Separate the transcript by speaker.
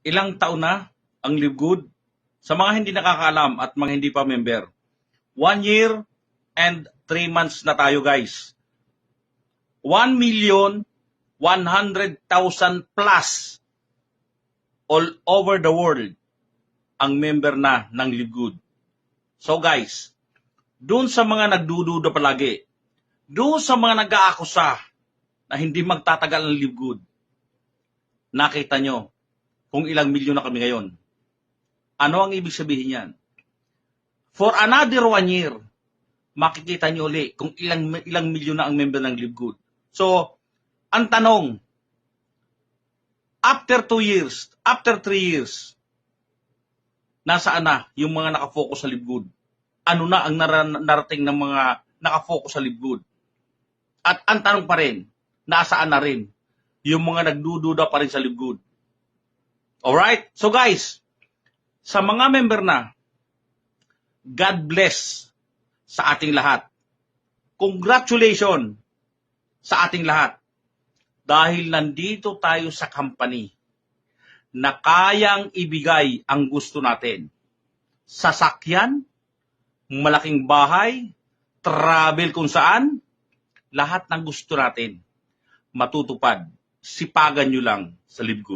Speaker 1: Ilang taon na ang Live Good? Sa mga hindi nakakaalam at mga hindi pa member, 1 year and 3 months na tayo, guys. 1,100,000 plus all over the world ang member na ng Live Good. So guys, doon sa mga nagdududa palagi, doon sa mga nag-aakusa na hindi magtatagal ang Live Good, nakita nyo kung ilang milyon na kami ngayon. Ano ang ibig sabihin yan? For another 1 year, makikita nyo ulit kung ilang milyon na ang member ng Live Good. So, ang tanong, after 2 years, after 3 years, nasaan na yung mga nakafocus sa Live Good? Ano na ang narating ng mga nakafocus sa Live Good? At ang tanong pa rin, nasaan na rin yung mga nagdududa pa rin sa Live Good? Alright? So guys, sa mga member na, God bless sa ating lahat. Congratulations sa ating lahat. Dahil nandito tayo sa company na kayang ibigay ang gusto natin. Sasakyan, malaking bahay, travel kung saan, lahat ng gusto natin matutupad. Sipagan nyo lang sa Live Good.